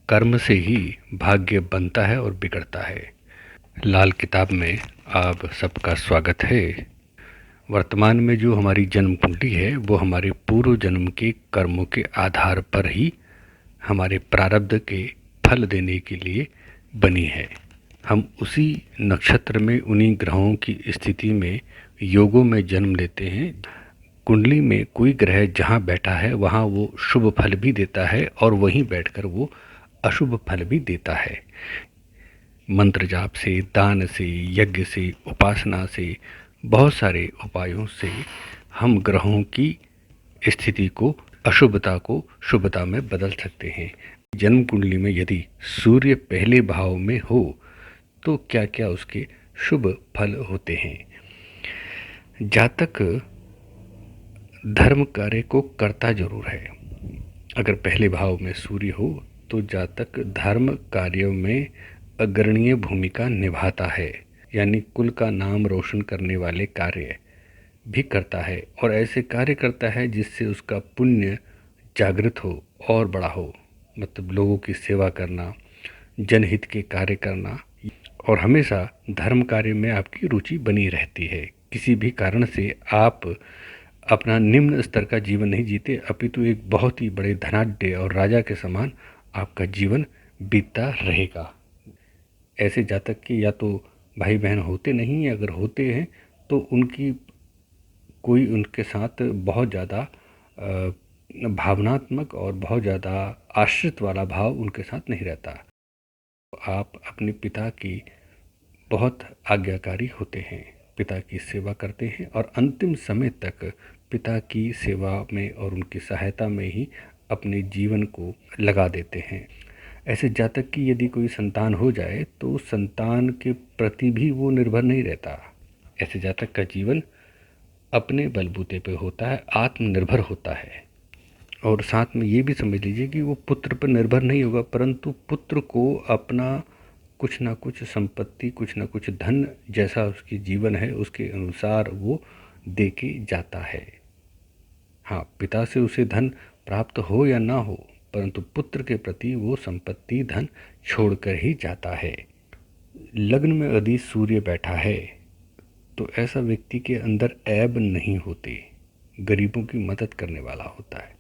कर्म से ही भाग्य बनता है और बिगड़ता है। लाल किताब में आप सबका स्वागत है। वर्तमान में जो हमारी जन्म कुंडली है वो हमारे पूर्व जन्म के कर्मों के आधार पर ही हमारे प्रारब्ध के फल देने के लिए बनी है। हम उसी नक्षत्र में उन्हीं ग्रहों की स्थिति में योगों में जन्म लेते हैं। कुंडली में कोई ग्रह जहाँ बैठा है वहाँ वो शुभ फल भी देता है और वहीं बैठकर वो अशुभ फल भी देता है। मंत्र जाप से, दान से, यज्ञ से, उपासना से, बहुत सारे उपायों से हम ग्रहों की स्थिति को, अशुभता को शुभता में बदल सकते हैं। जन्म कुंडली में यदि सूर्य पहले भाव में हो तो क्या क्या उसके शुभ फल होते हैं। जातक धर्म कार्य को करता जरूर है। अगर पहले भाव में सूर्य हो तो जातक धर्म कार्यों में अग्रणीय भूमिका निभाता है, यानी कुल का नाम रोशन करने वाले कार्य भी करता है और ऐसे कार्य करता है जिससे उसका पुण्य जागृत हो और बड़ा हो। मतलब लोगों की सेवा करना, जनहित के कार्य करना, और हमेशा धर्म कार्य में आपकी रुचि बनी रहती है। किसी भी कारण से आप अपना निम्न स्तर का जीवन नहीं जीते, अपितु एक बहुत ही बड़े धनाढ्य और राजा के समान आपका जीवन बीतता रहेगा। ऐसे जातक के या तो भाई बहन होते नहीं, अगर होते हैं तो उनकी कोई उनके साथ बहुत ज़्यादा भावनात्मक और बहुत ज़्यादा आश्रित वाला भाव उनके साथ नहीं रहता। आप अपने पिता की बहुत आज्ञाकारी होते हैं, पिता की सेवा करते हैं और अंतिम समय तक पिता की सेवा में और उनकी सहायता में ही अपने जीवन को लगा देते हैं। ऐसे जातक की यदि कोई संतान हो जाए तो संतान के प्रति भी वो निर्भर नहीं रहता। ऐसे जातक का जीवन अपने बलबूते पे होता है, आत्मनिर्भर होता है। और साथ में ये भी समझ लीजिए कि वो पुत्र पर निर्भर नहीं होगा, परंतु पुत्र को अपना कुछ ना कुछ संपत्ति, कुछ ना कुछ धन, जैसा उसकी जीवन है उसके अनुसार वो दे के जाता है। हाँ, पिता से उसे धन प्राप्त हो या ना हो, परंतु पुत्र के प्रति वो संपत्ति, धन छोड़कर ही जाता है। लग्न में यदि सूर्य बैठा है तो ऐसा व्यक्ति के अंदर ऐब नहीं होते, गरीबों की मदद करने वाला होता है।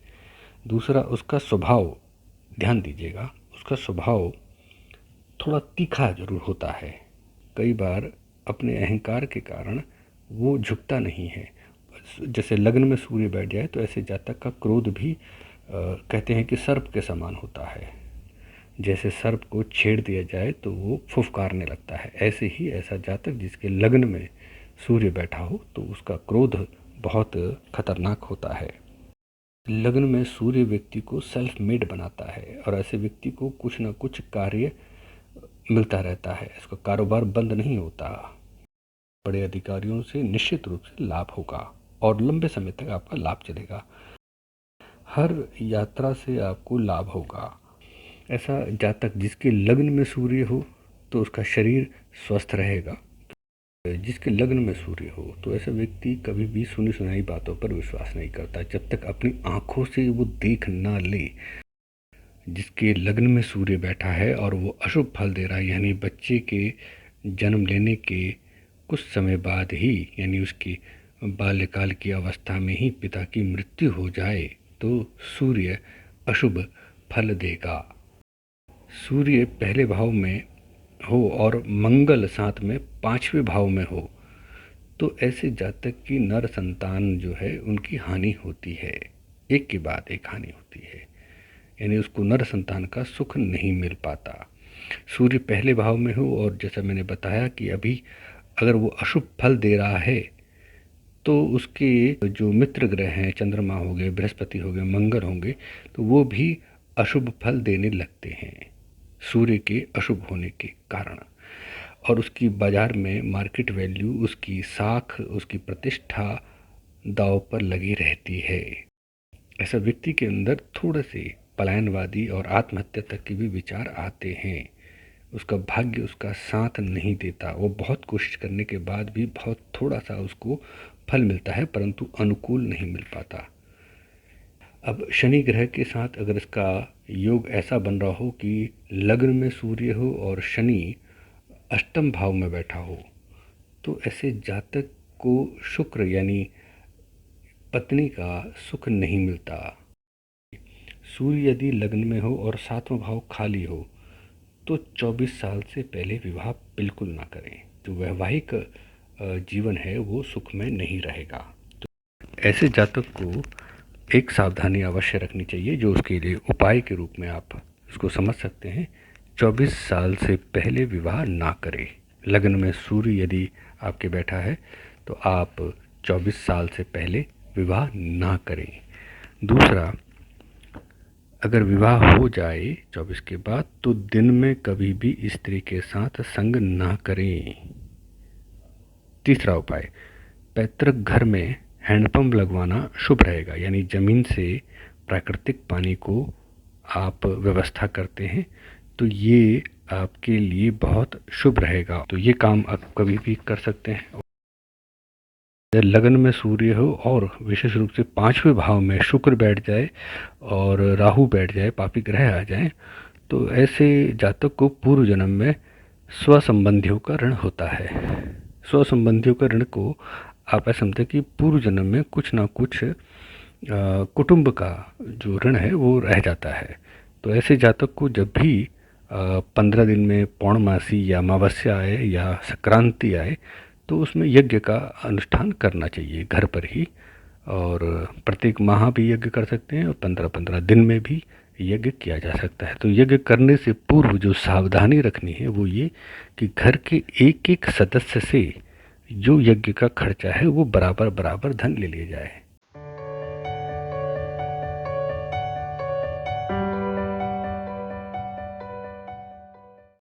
दूसरा, उसका स्वभाव, ध्यान दीजिएगा, उसका स्वभाव थोड़ा तीखा जरूर होता है। कई बार अपने अहंकार के कारण वो झुकता नहीं है। जैसे लग्न में सूर्य बैठ जाए तो ऐसे जातक का क्रोध भी कहते हैं कि सर्प के समान होता है। जैसे सर्प को छेड़ दिया जाए तो वो फुफकारने लगता है, ऐसे ही ऐसा जातक जिसके लग्न में सूर्य बैठा हो तो उसका क्रोध बहुत खतरनाक होता है। लग्न में सूर्य व्यक्ति को सेल्फ मेड बनाता है और ऐसे व्यक्ति को कुछ ना कुछ कार्य मिलता रहता है, इसका कारोबार बंद नहीं होता। बड़े अधिकारियों से निश्चित रूप से लाभ होगा और लंबे समय तक आपका लाभ चलेगा। हर यात्रा से आपको लाभ होगा। ऐसा जातक जिसके लग्न में सूर्य हो तो उसका शरीर स्वस्थ रहेगा। जिसके लग्न में सूर्य हो तो ऐसा व्यक्ति कभी भी सुनी सुनाई बातों पर विश्वास नहीं करता जब तक अपनी आंखों से वो देख ना ले। जिसके लग्न में सूर्य बैठा है और वो अशुभ फल दे रहा है, यानी बच्चे के जन्म लेने के कुछ समय बाद ही, यानी उसकी बाल्यकाल की अवस्था में ही पिता की मृत्यु हो जाए तो सूर्य अशुभ फल देगा। सूर्य पहले भाव में हो और मंगल साथ में 5वें भाव में हो तो ऐसे जातक की नर संतान जो है उनकी हानि होती है, एक के बाद एक हानि होती है, यानी उसको नर संतान का सुख नहीं मिल पाता। सूर्य पहले भाव में हो और जैसा मैंने बताया कि अभी अगर वो अशुभ फल दे रहा है तो उसके जो मित्र ग्रह हैं, चंद्रमा हो गए, बृहस्पति हो गए, मंगल होंगे, तो वो भी अशुभ फल देने लगते हैं सूर्य के अशुभ होने के कारण। और उसकी बाजार में मार्केट वैल्यू, उसकी साख, उसकी प्रतिष्ठा दांव पर लगी रहती है। ऐसा व्यक्ति के अंदर थोड़े से पलायनवादी और आत्महत्या तक के भी विचार आते हैं। उसका भाग्य उसका साथ नहीं देता, वो बहुत कोशिश करने के बाद भी बहुत थोड़ा सा उसको फल मिलता है परंतु अनुकूल नहीं मिल पाता। अब शनि ग्रह के साथ अगर इसका योग ऐसा बन रहा हो कि लग्न में सूर्य हो और शनि अष्टम भाव में बैठा हो, तो ऐसे जातक को शुक्र यानी पत्नी का सुख नहीं मिलता। सूर्य यदि लग्न में हो और सातवां भाव खाली हो तो 24 साल से पहले विवाह बिल्कुल ना करें। जो वैवाहिक जीवन है वो सुख में नहीं रहेगा। तो ऐसे जातक को एक सावधानी अवश्य रखनी चाहिए, जो उसके लिए उपाय के रूप में आप इसको समझ सकते हैं। 24 साल से पहले विवाह ना करें। लग्न में सूर्य यदि आपके बैठा है तो आप 24 साल से पहले विवाह ना करें। दूसरा, अगर विवाह हो जाए 24 के बाद तो दिन में कभी भी स्त्री के साथ संग ना करें। तीसरा उपाय, पैतृक घर में हैंडपंप लगवाना शुभ रहेगा, यानी ज़मीन से प्राकृतिक पानी को आप व्यवस्था करते हैं तो ये आपके लिए बहुत शुभ रहेगा। तो ये काम आप कभी भी कर सकते हैं। लग्न में सूर्य हो और विशेष रूप से 5वें भाव में शुक्र बैठ जाए और राहु बैठ जाए, पापी ग्रह आ जाए, तो ऐसे जातक को पूर्व जन्म में स्व संबंधियों का ऋण होता है। स्व संबंधियों का ऋण को आप ऐसा समझते कि पूर्व जन्म में कुछ ना कुछ कुटुंब का जो ऋण है वो रह जाता है। तो ऐसे जातक को जब भी 15 दिन में पौर्णमासी या अमावस्या आए या संक्रांति आए तो उसमें यज्ञ का अनुष्ठान करना चाहिए घर पर ही। और प्रत्येक माह भी यज्ञ कर सकते हैं और 15-15 दिन में भी यज्ञ किया जा सकता है। तो यज्ञ करने से पूर्व जो सावधानी रखनी है वो ये कि घर के एक एक सदस्य से जो यज्ञ का खर्चा है वो बराबर बराबर धन ले लिया जाए।